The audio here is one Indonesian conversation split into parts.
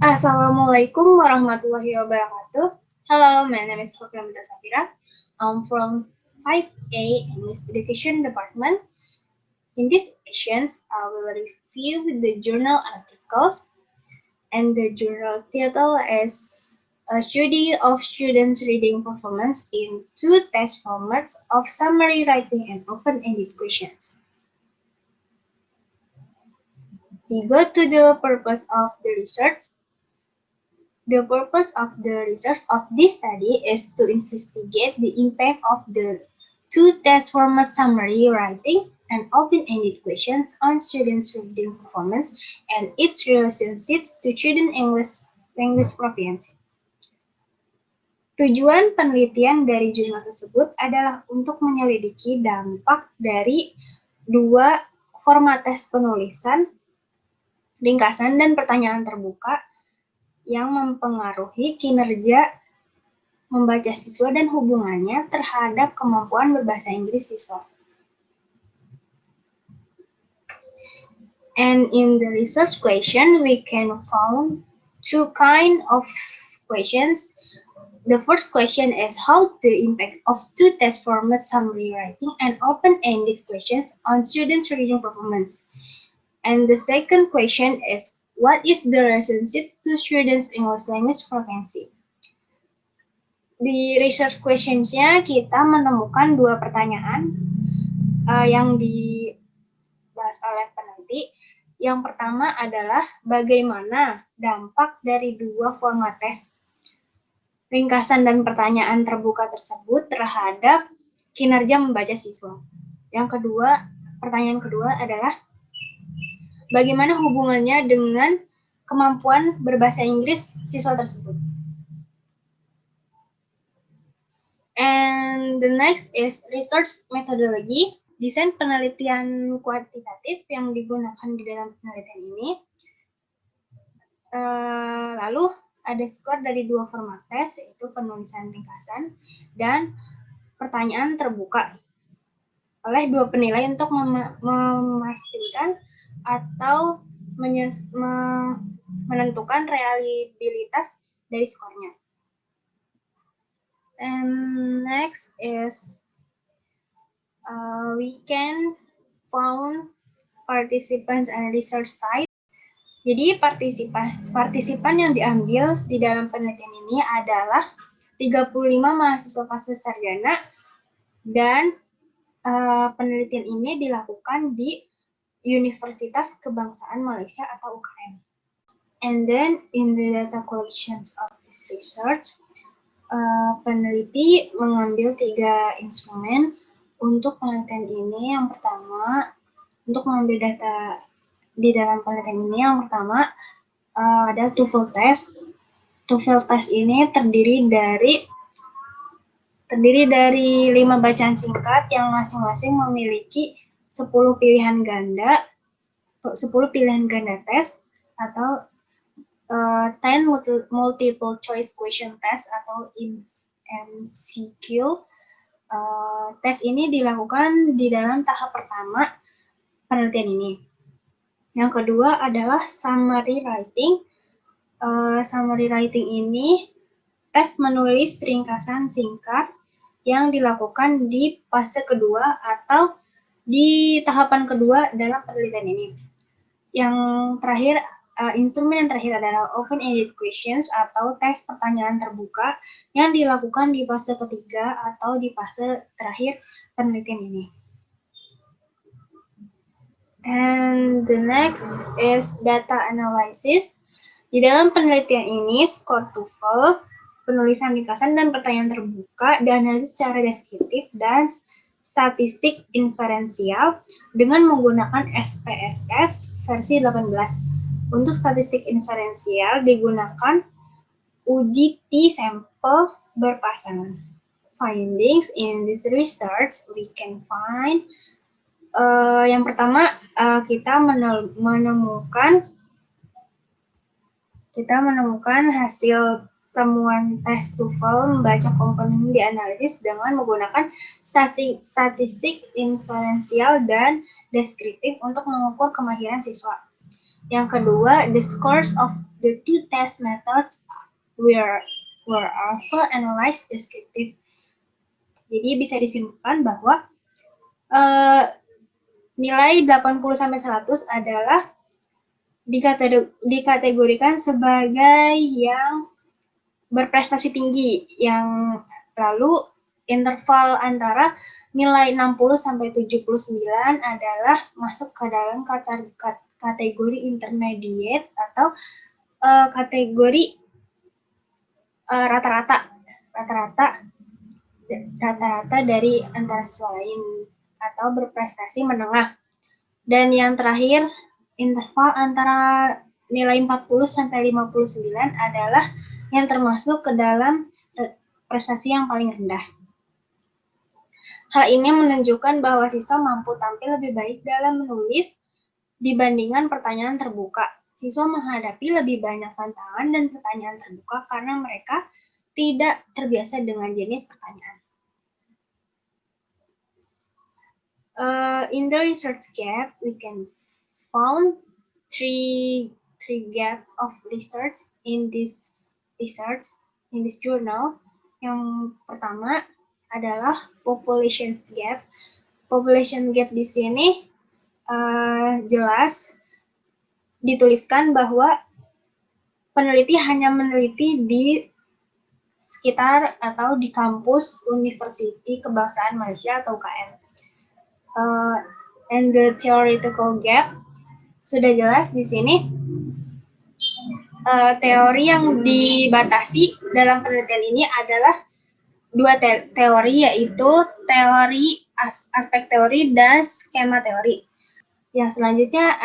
Assalamualaikum warahmatullahi wabarakatuh. Hello, my name is Fakia Safira. I'm from 5A English Education Department. In this session, I will review the journal articles, and the journal title is A Study of Students' Reading Performance in Two Test Formats of Summary Writing and Open-Ended Questions. We go to the purpose of the research. The purpose of the research of this study is to investigate the impact of the two test formats summary writing and open-ended questions on students' reading performance and its relationships to student language proficiency. Tujuan penelitian dari jurnal tersebut adalah untuk menyelidiki dampak dari dua format tes penulisan, ringkasan, dan pertanyaan terbuka yang mempengaruhi kinerja membaca siswa dan hubungannya terhadap kemampuan berbahasa Inggris siswa. And in the research question, we can found two kind of questions. The first question is how the impact of two test formats summary writing and open-ended questions on students' reading performance. And the second question is what is the relationship to students' English language proficiency? Di research questions-nya kita menemukan dua pertanyaan yang dibahas oleh peneliti. Yang pertama adalah bagaimana dampak dari dua format tes ringkasan dan pertanyaan terbuka tersebut terhadap kinerja membaca siswa. Yang kedua, pertanyaan kedua adalah bagaimana hubungannya dengan kemampuan berbahasa Inggris siswa tersebut. And the next is research methodology, desain penelitian kuantitatif yang digunakan di dalam penelitian ini. Lalu ada skor dari dua format tes, yaitu penulisan ringkasan dan pertanyaan terbuka oleh dua penilai untuk memastikan atau menentukan reliabilitas dari skornya. And next is we can found participants and research site. Jadi partisipan yang diambil di dalam penelitian ini adalah 35 mahasiswa fase sarjana dan penelitian ini dilakukan di Universitas Kebangsaan Malaysia atau UKM. And then in the data collections of this research, peneliti mengambil 3 instrumen untuk penelitian ini. Yang pertama, untuk mengambil data di dalam penelitian ini, yang pertama ada TOEFL test. TOEFL test ini terdiri dari 5 bacaan singkat yang masing-masing memiliki 10 pilihan ganda tes atau 10 multiple choice question test atau MCQ. Tes ini dilakukan di dalam tahap pertama penelitian ini. Yang kedua adalah summary writing. Summary writing ini tes menulis ringkasan singkat yang dilakukan di fase kedua atau di tahapan kedua dalam penelitian ini. Yang terakhir, instrumen yang terakhir adalah open-ended questions atau tes pertanyaan terbuka yang dilakukan di fase ketiga atau di fase terakhir penelitian ini. And the next is data analysis. Di dalam penelitian ini, skor TOEFL, penulisan ringkasan dan pertanyaan terbuka dianalisis secara deskriptif dan statistik inferensial dengan menggunakan SPSS versi 18. Untuk statistik inferensial digunakan uji T-sampel berpasangan. Findings in this research we can find yang pertama kita menemukan hasil temuan tes TOEFL membaca komponen dianalisis dengan menggunakan statistik inferensial dan deskriptif untuk mengukur kemahiran siswa. Yang kedua, the scores of the two test methods were also analyzed descriptive. Jadi bisa disimpulkan bahwa nilai 80-100 adalah dikategorikan sebagai yang berprestasi tinggi, yang lalu interval antara nilai 60-79 adalah masuk ke dalam kategori intermediate atau kategori rata-rata dari antara siswa lain atau berprestasi menengah. Dan yang terakhir, interval antara nilai 40-59 adalah yang termasuk ke dalam prestasi yang paling rendah. Hal ini menunjukkan bahwa siswa mampu tampil lebih baik dalam menulis dibandingkan pertanyaan terbuka. Siswa menghadapi lebih banyak tantangan dan pertanyaan terbuka karena mereka tidak terbiasa dengan jenis pertanyaan. In the research gap, we can found three gap of research in this journal. Yang pertama adalah population gap. Population gap di sini jelas dituliskan bahwa peneliti hanya meneliti di sekitar atau di kampus Universiti Kebangsaan Malaysia atau UKM. And the theoretical gap sudah jelas di sini. Teori yang dibatasi dalam penelitian ini adalah dua teori, yaitu teori aspek teori dan skema teori. Yang selanjutnya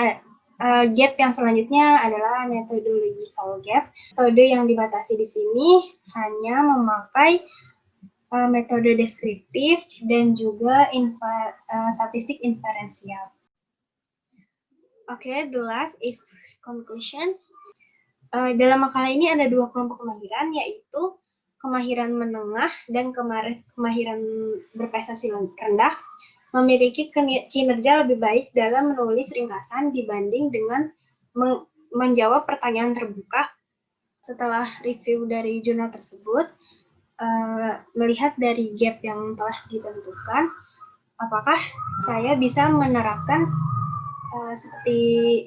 gap yang selanjutnya adalah methodological gap. Metode yang dibatasi di sini hanya memakai metode deskriptif dan juga statistik inferensial. Okay, the last is conclusions. Dalam makalah ini ada dua kelompok kemahiran, yaitu kemahiran menengah dan kemahiran berprestasi rendah, memiliki kinerja lebih baik dalam menulis ringkasan dibanding dengan menjawab pertanyaan terbuka. Setelah review dari jurnal tersebut, melihat dari gap yang telah ditentukan, apakah saya bisa menerapkan seperti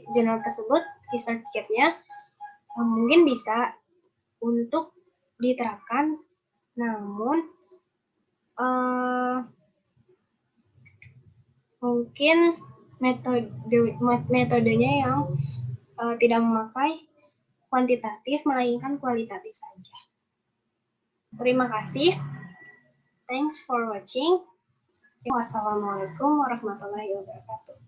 jurnal tersebut, research gap-nya, mungkin bisa untuk diterapkan, namun mungkin metodenya yang tidak memakai kuantitatif, melainkan kualitatif saja. Terima kasih. Thanks for watching. Wassalamualaikum warahmatullahi wabarakatuh.